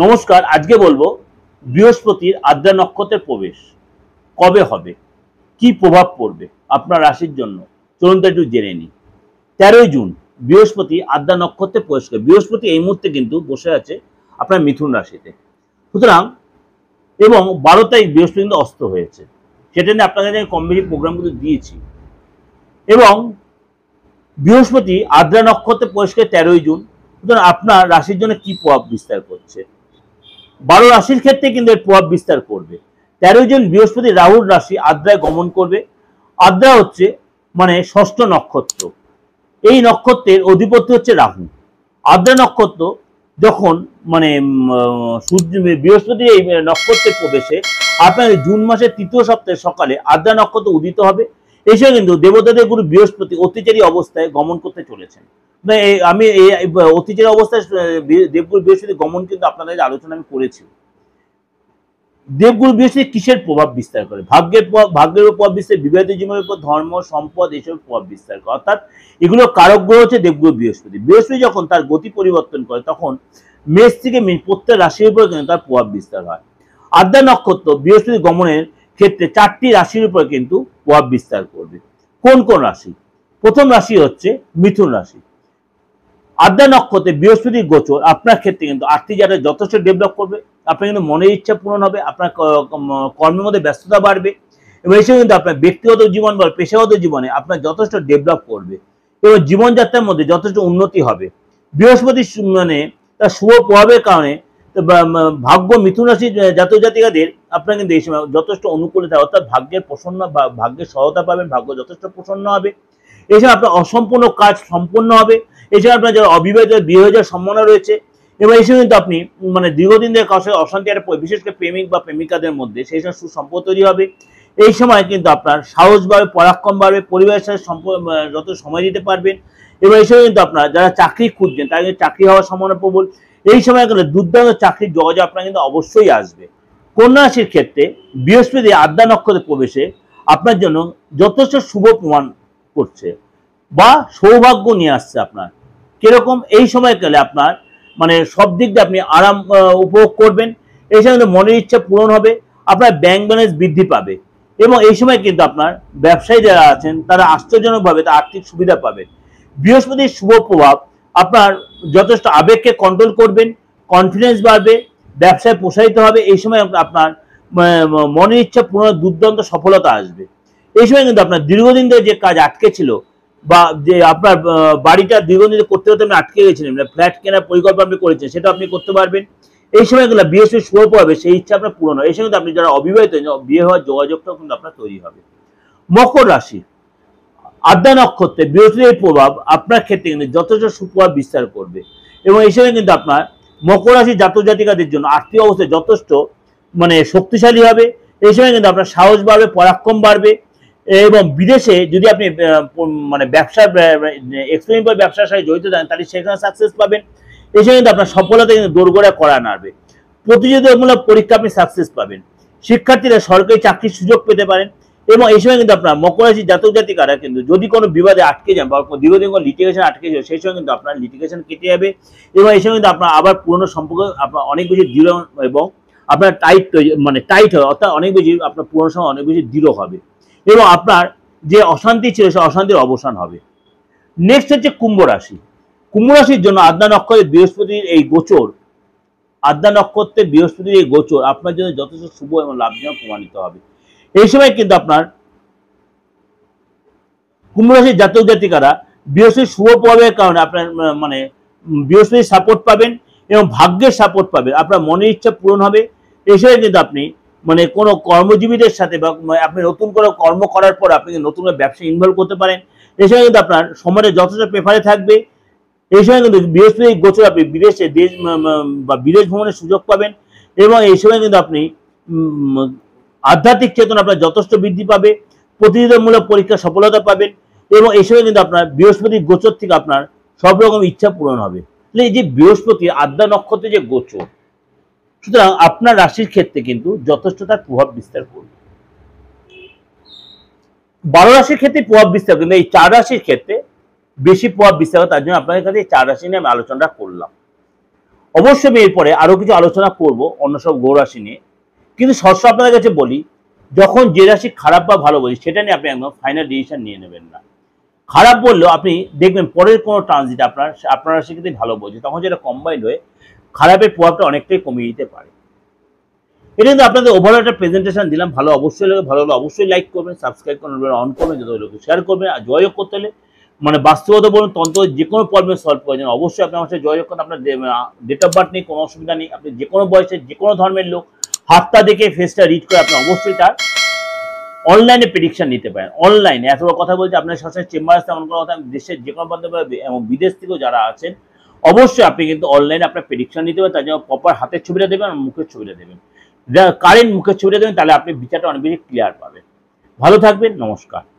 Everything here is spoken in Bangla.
নমস্কার। আজকে বলবো বৃহস্পতির আদ্রা নক্ষত্রের প্রবেশ কবে হবে, কি প্রভাব পড়বে আপনার রাশির জন্য। চলুন তো একটু জেনে নিই। 13ই জুন বৃহস্পতি আদ্রা নক্ষত্রে প্রবেশ করে। বৃহস্পতি এই মুহূর্তে কিন্তু বসে আছে আপনার মিথুন রাশিতে। সুতরাং এবং 12 তারিখ বৃহস্পতি কিন্তু অস্ত হয়েছে, সেটা নিয়ে আপনাদের আমি কম বেশি প্রোগ্রামগুলো দিয়েছি। এবং বৃহস্পতি আদ্রা নক্ষত্রে প্রবেশ করে 13ই জুন। সুতরাং আপনার রাশির জন্য কি প্রভাব বিস্তার করছে, 12 রাশির ক্ষেত্রে কিন্তু এর প্রভাব বিস্তার করবে। 13 জন বৃহস্পতি রাহুর রাশি আদ্রায় গমন করবে। আদ্রা হচ্ছে মানে ষষ্ঠ নক্ষত্র, এই নক্ষত্রের অধিপতি হচ্ছে রাহু। আদ্রা নক্ষত্র যখন মানে বৃহস্পতি এই নক্ষত্রের প্রবেশে আপনার জুন মাসের 3য় সপ্তাহে সকালে আদ্রা নক্ষত্র উদিত হবে। এসে কিন্তু দেবতাদের গুরু বৃহস্পতি অতিচারী অবস্থায় গমন করতে চলেছেন। আমি এই অতিচারী অবস্থায় দেবগুরু বৃহস্পতি গমন কিন্তু আপনাদের আলোচনা আমি করেছি। দেবগুরু বৃহস্পতি কিসের প্রভাব বিস্তার করে? ভাগ্যের প্রভাব বিস্তার, বিবাহিত জীবনের উপর, ধর্ম, সম্পদ, এইসব প্রভাব বিস্তার করে। অর্থাৎ এগুলো কারক গ্রহ হচ্ছে দেবগুরু বৃহস্পতি। বৃহস্পতি যখন তার গতি পরিবর্তন করে তখন মেষ থেকে প্রত্যেক রাশির উপর কিন্তু তার প্রভাব বিস্তার হয়। আদ্রা নক্ষত্র বৃহস্পতি গমনের ক্ষেত্রে 4টি রাশির উপর কিন্তু প্রভাব বিস্তার করবে। কোন কোন রাশি? প্রথম রাশি হচ্ছে মিথুন রাশি। আদ্রা নক্ষত্রে বৃহস্পতির গোচর আপনার ক্ষেত্রে কিন্তু আর্থিক জায়গায় যথেষ্ট ডেভেলপ করবে। আপনার কিন্তু মনের ইচ্ছা পূরণ হবে, আপনার কর্মের মধ্যে ব্যস্ততা বাড়বে এবং এই সময় কিন্তু আপনার ব্যক্তিগত জীবন বা পেশাগত জীবনে আপনার যথেষ্ট ডেভেলপ করবে এবং জীবনযাত্রার মধ্যে যথেষ্ট উন্নতি হবে। বৃহস্পতি মানে তার শুভ প্রভাবের কারণে ভাগ্য মিথুন রাশি জাতক জাতিকাদের আপনার কিন্তু এই সময় যথেষ্ট অনুকূলতা, অর্থাৎ ভাগ্যের প্রসন্ন বা ভাগ্যের সহায়তা পাবেন, ভাগ্য যথেষ্ট প্রসন্ন হবে। এই সময় আপনার অসম্পূর্ণ কাজ সম্পূর্ণ হবে। এছাড়া আপনার যারা অবিবাহিত বিয়ে হয়ে যাওয়ার সম্ভাবনা রয়েছে এবং এই সময় কিন্তু আপনি মানে দীর্ঘদিন ধরে কারোর সাথে অশান্তি, বিশেষ করে প্রেমিক বা প্রেমিকাদের মধ্যে সেই সময় সুসম্পর্ক তৈরি হবে। এই সময় কিন্তু আপনার সাহস বাড়বে, পরাক্রম বাড়বে, পরিবারের সাথে যত সময় দিতে পারবেন এবং এই সময় কিন্তু আপনার যারা চাকরি খুঁজছেন তারা কিন্তু চাকরি হওয়ার সম্ভাবনা প্রবল। এই সময় কিন্তু দুর্দান্ত চাকরির যোগাযোগ আপনার কিন্তু অবশ্যই আসবে। কন্যা রাশির ক্ষেত্রে বৃহস্পতি আদ্রা নক্ষত্রে প্রবেশে আপনার জন্য যথেষ্ট শুভ প্রমাণ করছে বা সৌভাগ্য নিয়ে আসছে আপনার। কিরকম? এই সময়কালে আপনার মানে সব দিক দিয়ে আপনি আরাম উপভোগ করবেন। এই সময় কিন্তু মনের ইচ্ছা পূরণ হবে, আপনার ব্যাংক ব্যালেন্স বৃদ্ধি পাবে এবং এই সময় কিন্তু আপনার ব্যবসায়ী যারা আছেন তারা আশ্চর্যজনকভাবে তার আর্থিক সুবিধা পাবেন। বৃহস্পতির শুভ প্রভাব আপনার যথেষ্ট আবেগকে কন্ট্রোল করবেন, কনফিডেন্স বাড়বে, ব্যবসায় প্রসারিত হবে। এই সময় আপনার মনের ইচ্ছা পূরণ দুর্দান্ত সফলতা আসবে। এই সময় কিন্তু আপনার দীর্ঘদিন ধরে যে কাজ আটকে ছিল বা যে আপনার বাড়িটা দীর্ঘদিন করতে করতে আপনি আটকে গেছিলেন, ফ্ল্যাট কেনার পরিকল্পনা আপনি করেছেন, সেটা আপনি করতে পারবেন। এই সময়গুলো বৃহস্পতি শুভ পাবে, সেই ইচ্ছা আপনার পূরণ হবে। এই সময় আপনি যারা অবিবাহিত বিয়ে হওয়ার যোগাযোগটাও কিন্তু আপনার তৈরি হবে। মকর রাশি আদ্রা নক্ষত্রে বৃহস্পতির প্রভাব আপনার ক্ষেত্রে কিন্তু যথেষ্ট সুপ্রভাব বিস্তার করবে এবং এই সময় কিন্তু আপনার মকর রাশি জাতক জাতিকাদের জন্য আর্থিক অবস্থা যথেষ্ট মানে শক্তিশালী হবে। এই সময় কিন্তু আপনার সাহস বাড়বে, পরাক্রম বাড়বে এবং বিদেশে যদি আপনি মানে ব্যবসা এক্সপেরিমেন্ট ব্যবসার সাথে জড়িত থাকেন তাহলে সেখানে সাকসেস পাবেন। এই সময় কিন্তু আপনার সফলতা কিন্তু দোরগোড়া করা নাড়বে। প্রতিযোগিতামূলক পরীক্ষা আপনি সাকসেস পাবেন। শিক্ষার্থীরা সরকারি চাকরির সুযোগ পেতে পারেন এবং এই সময় কিন্তু আপনার মকর রাশির জাতক জাতিকারা কিন্তু যদি কোনো বিবাদে আটকে যান বা দীর্ঘদিন কোনো লিটিগেশন আটকে যায় সেই সময় কিন্তু আপনার লিটিগেশন কেটে যাবে এবং এই সময় কিন্তু আপনার আবার পুরনো সম্পর্ক আপনার অনেক বেশি দৃঢ় এবং আপনার টাইট হবে, অর্থাৎ অনেক বেশি আপনার পুরনো সময় অনেক বেশি দৃঢ় হবে এবং আপনার যে অশান্তি ছিল সে অশান্তির অবসান হবে। নেক্সট হচ্ছে কুম্ভ রাশি। কুম্ভ রাশির জন্য আদ্রা নক্ষত্রে বৃহস্পতির এই গোচর, আদ্রা নক্ষত্রে বৃহস্পতির এই গোচর আপনার জন্য যথেষ্ট শুভ এবং লাভজনক প্রমাণিত হবে। এই সময় কিন্তু আপনার কুম্ভ রাশির জাতক জাতিকারা বৃহস্পতির শুভ প্রভাবের কারণে আপনার মানে বৃহস্পতির সাপোর্ট পাবেন এবং ভাগ্যের সাপোর্ট পাবেন, আপনার মনের ইচ্ছা পূরণ হবে। এই সময় কিন্তু আপনি মানে কোনো কর্মজীবীদের সাথে বা আপনি নতুন কোনো কর্ম করার পর আপনি নতুন ব্যবসায় ইনভলভ করতে পারেন। এই সময় কিন্তু আপনার সমাজে যথেষ্ট প্রেফারে থাকবে। এই সময় কিন্তু বৃহস্পতি গোচর আপনি বিদেশে বা বিদেশ ভ্রমণের সুযোগ পাবেন এবং এই সময় কিন্তু আপনি আধ্যাত্মিক চেতনা আপনার যথেষ্ট বৃদ্ধি পাবে, প্রতিযোগিতামূলক পরীক্ষা সফলতা পাবেন এবং এই সময় কিন্তু আপনার বৃহস্পতি গোচর থেকে আপনার সব রকম ইচ্ছা পূরণ হবে। এই যে বৃহস্পতি আদ্রা নক্ষত্রে যে গোচর, সুতরাং আপনার রাশির ক্ষেত্রে কিন্তু যথেষ্ট তার প্রভাব বিস্তার করবে। 12 রাশির ক্ষেত্রে প্রভাব বিস্তার, কিন্তু এই 4 রাশির ক্ষেত্রে বেশি প্রভাব বিস্তার, তার জন্য আপনাদের কাছে এই 4 রাশি নিয়ে আমি আলোচনা করলাম। অবশ্যই আমি এরপরে আরো কিছু আলোচনা করব অন্য সব গ্রহ রাশি নিয়ে, কিন্তু সবসময় আপনাদের কাছে বলি, যখন যে রাশি খারাপ বা ভালো বলি সেটা নিয়ে আপনি একদম ফাইনাল ডিসিশন নিয়ে নেবেন না। খারাপ বললেও আপনি দেখবেন পরের কোনো ট্রানজিট আপনার রাশি কিন্তু ভালো বলছে, তখন যেটা কম্বাইন্ড হয়ে খারাপের প্রভাবটা অনেকটাই কমিয়ে দিতে পারে। এটা কিন্তু আপনাদের ওভারঅল একটা প্রেজেন্টেশন দিলাম। ভালো অবশ্যই লাগে, ভালো হলে অবশ্যই লাইক করবেন, সাবস্ক্রাইব করবেন, অন করবেন, যত লোক শেয়ার করবেন। আর যোগাযোগ করতে হলে মানে বাস্তবতা বলুন, তন্ত্র যে কোনো প্রবলেম সলভ করার জন্য অবশ্যই আপনি আমার সাথে যোগাযোগ করুন। আপনার ডেট অফ বার্থ নেই, কোনো অসুবিধা নেই, আপনি যে কোনো বয়সের যে কোনো ধর্মের লোক হাতটা দেখে ফেসটা রিড করে আপনি অবশ্যই তার অনলাইনে প্রেডিকশন নিতে পারেন। অনলাইনে এত বড় কথা বলছি, আপনার সাথে চেম্বার আসতে এমন কোনো কথা, দেশের যে কোনো প্রান্তে এবং বিদেশ থেকেও যারা আছেন অবশ্যই আপনি কিন্তু অনলাইনে আপনার প্রেডিকশন নিতে পারেন। তার জন্য প্রপার হাতের ছবিটা দেবেন আর মুখের ছবিটা দেবেন, কারেন্ট মুখের ছবিটা দেবেন, তাহলে আপনি বিচারটা অনেক বেশি ক্লিয়ার পাবেন। ভালো থাকবেন, নমস্কার।